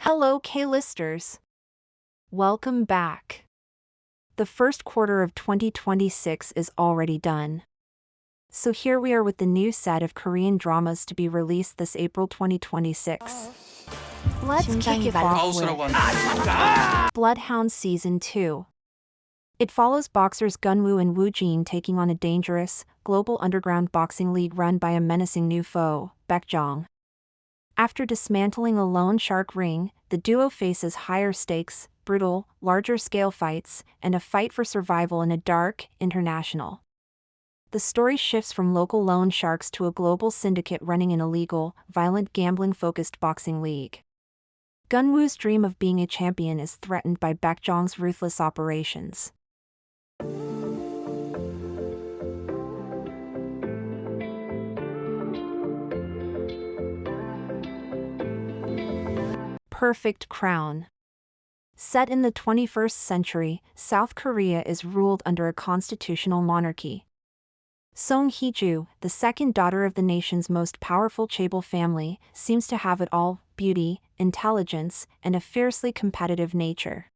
Hello, K-listers. Welcome back. The first quarter of 2026 is already done. So here we are with the new set of Korean dramas to be released this April 2026. Let's kick it off with Bloodhound Season 2. It follows boxers Gunwoo and Woo Jin taking on a dangerous, global underground boxing league run by a menacing new foe, Baekjong. After dismantling a lone shark ring, the duo faces higher stakes, brutal, larger-scale fights, and a fight for survival in a dark, international. The story shifts from local loan sharks to a global syndicate running an illegal, violent gambling-focused boxing league. Gunwoo's dream of being a champion is threatened by Baekjong's ruthless operations. Perfect Crown. Set in the 21st century, South Korea is ruled under a constitutional monarchy. Song Hee-ju, the second daughter of the nation's most powerful chaebol family, seems to have it all: beauty, intelligence, and a fiercely competitive nature.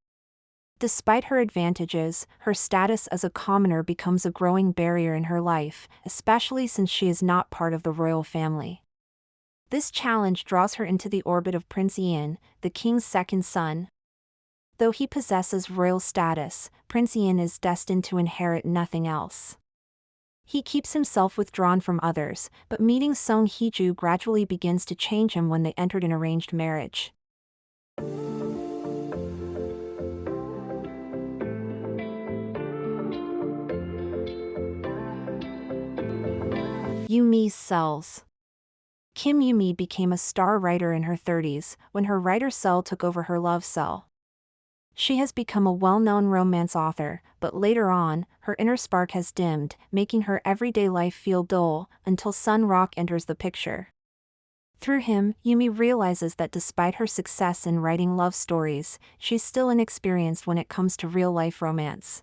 Despite her advantages, her status as a commoner becomes a growing barrier in her life, especially since she is not part of the royal family. This challenge draws her into the orbit of Prince Ian, the king's second son. Though he possesses royal status, Prince Ian is destined to inherit nothing else. He keeps himself withdrawn from others, but meeting Song Hee-ju gradually begins to change him when they entered an arranged marriage. Yumi's Cells. Kim Yumi became a star writer in her 30s when her writer cell took over her love cell. She has become a well-known romance author, but later on, her inner spark has dimmed, making her everyday life feel dull, until Sun Rock enters the picture. Through him, Yumi realizes that despite her success in writing love stories, she's still inexperienced when it comes to real-life romance.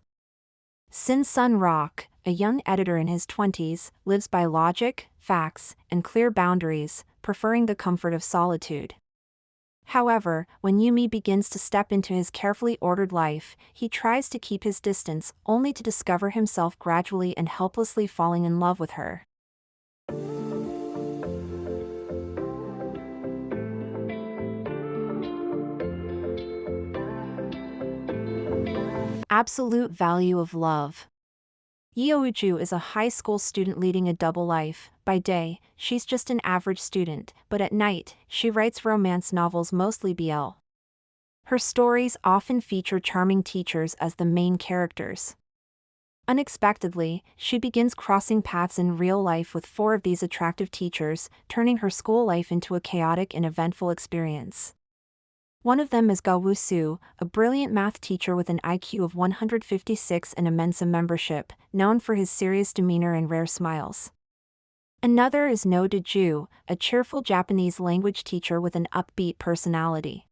Sun Rock, a young editor in his 20s, lives by logic, facts, and clear boundaries, preferring the comfort of solitude. However, when Yumi begins to step into his carefully ordered life, he tries to keep his distance, only to discover himself gradually and helplessly falling in love with her. Absolute Value of Love. Yeouju is a high school student leading a double life. By day, she's just an average student, but at night, she writes romance novels, mostly BL. Her stories often feature charming teachers as the main characters. Unexpectedly, she begins crossing paths in real life with 4 of these attractive teachers, turning her school life into a chaotic and eventful experience. One of them is Ga Woo-soo, a brilliant math teacher with an IQ of 156 and a Mensa membership, known for his serious demeanor and rare smiles. Another is No Do-ju, a cheerful Japanese language teacher with an upbeat personality.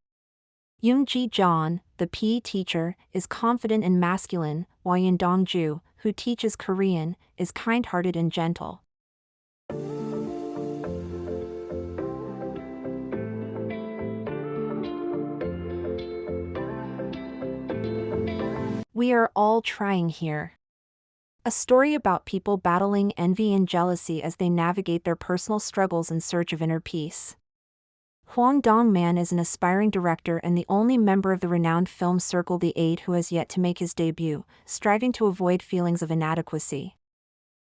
Yoon Ji-jeon, the PE teacher, is confident and masculine, while Yoon Dong-ju, who teaches Korean, is kind-hearted and gentle. We Are All Trying Here. A story about people battling envy and jealousy as they navigate their personal struggles in search of inner peace. Hwang Dong-man is an aspiring director and the only member of the renowned film circle The Eight who has yet to make his debut, striving to avoid feelings of inadequacy.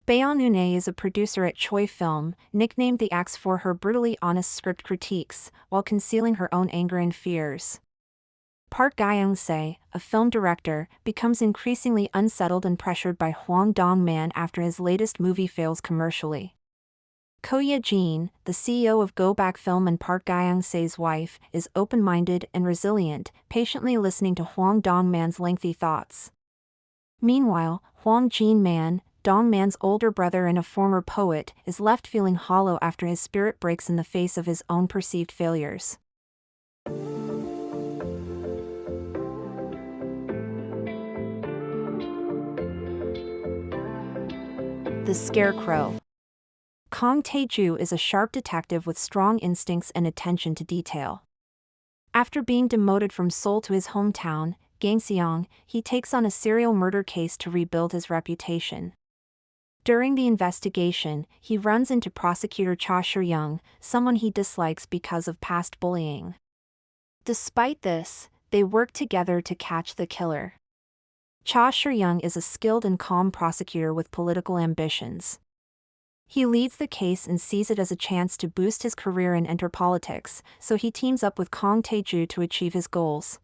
Baeon Une is a producer at Choi Film, nicknamed the Axe for her brutally honest script critiques, while concealing her own anger and fears. Park Gyeong-se, a film director, becomes increasingly unsettled and pressured by Hwang Dong-man after his latest movie fails commercially. Ko Ye-jin, the CEO of Go Back Film and Park Gyeong-se's wife, is open-minded and resilient, patiently listening to Hwang Dong-man's lengthy thoughts. Meanwhile, Hwang Jin-man, Dong-man's older brother and a former poet, is left feeling hollow after his spirit breaks in the face of his own perceived failures. The Scarecrow. Kang Tae-ju is a sharp detective with strong instincts and attention to detail. After being demoted from Seoul to his hometown, Gangseong, he takes on a serial murder case to rebuild his reputation. During the investigation, he runs into prosecutor Cha Shur-young, someone he dislikes because of past bullying. Despite this, they work together to catch the killer. Cha Shur-young is a skilled and calm prosecutor with political ambitions. He leads the case and sees it as a chance to boost his career and enter politics, so he teams up with Kang Tae-ju to achieve his goals.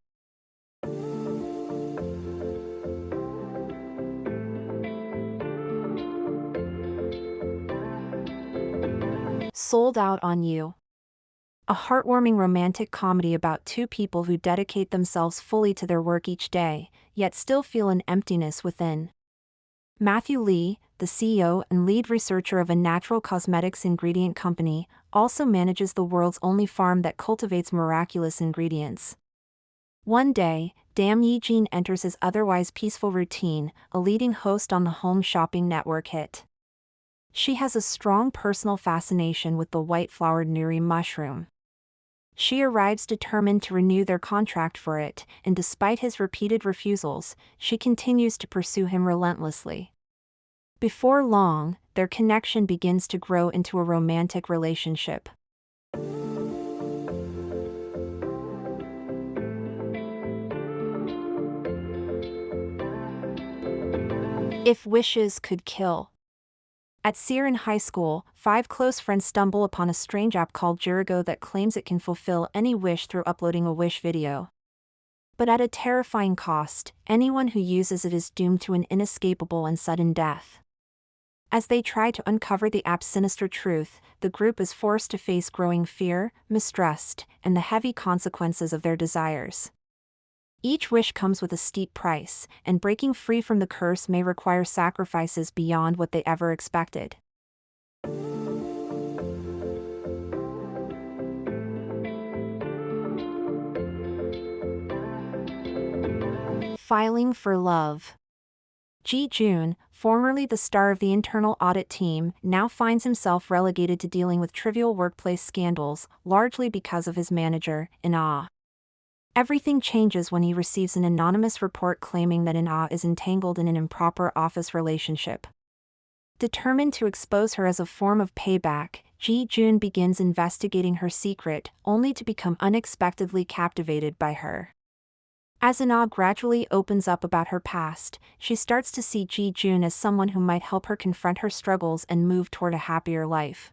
Sold Out on You. A heartwarming romantic comedy about two people who dedicate themselves fully to their work each day, yet still feel an emptiness within. Matthew Lee, the CEO and lead researcher of a natural cosmetics ingredient company, also manages the world's only farm that cultivates miraculous ingredients. One day, Dam Yi-jin enters his otherwise peaceful routine, a leading host on the home shopping network Hit. She has a strong personal fascination with the white-flowered nuri mushroom. She arrives determined to renew their contract for it, and despite his repeated refusals, she continues to pursue him relentlessly. Before long, their connection begins to grow into a romantic relationship. If Wishes Could Kill. At Siren High School, 5 close friends stumble upon a strange app called Jirigo that claims it can fulfill any wish through uploading a wish video. But at a terrifying cost, anyone who uses it is doomed to an inescapable and sudden death. As they try to uncover the app's sinister truth, the group is forced to face growing fear, mistrust, and the heavy consequences of their desires. Each wish comes with a steep price, and breaking free from the curse may require sacrifices beyond what they ever expected. Filing for Love. Ji-joon, formerly the star of the internal audit team, now finds himself relegated to dealing with trivial workplace scandals, largely because of his manager, In-ah. Everything changes when he receives an anonymous report claiming that In-ah is entangled in an improper office relationship. Determined to expose her as a form of payback, Ji-joon begins investigating her secret, only to become unexpectedly captivated by her. As In-ah gradually opens up about her past, she starts to see Ji-joon as someone who might help her confront her struggles and move toward a happier life.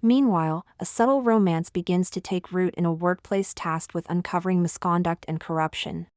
Meanwhile, a subtle romance begins to take root in a workplace tasked with uncovering misconduct and corruption.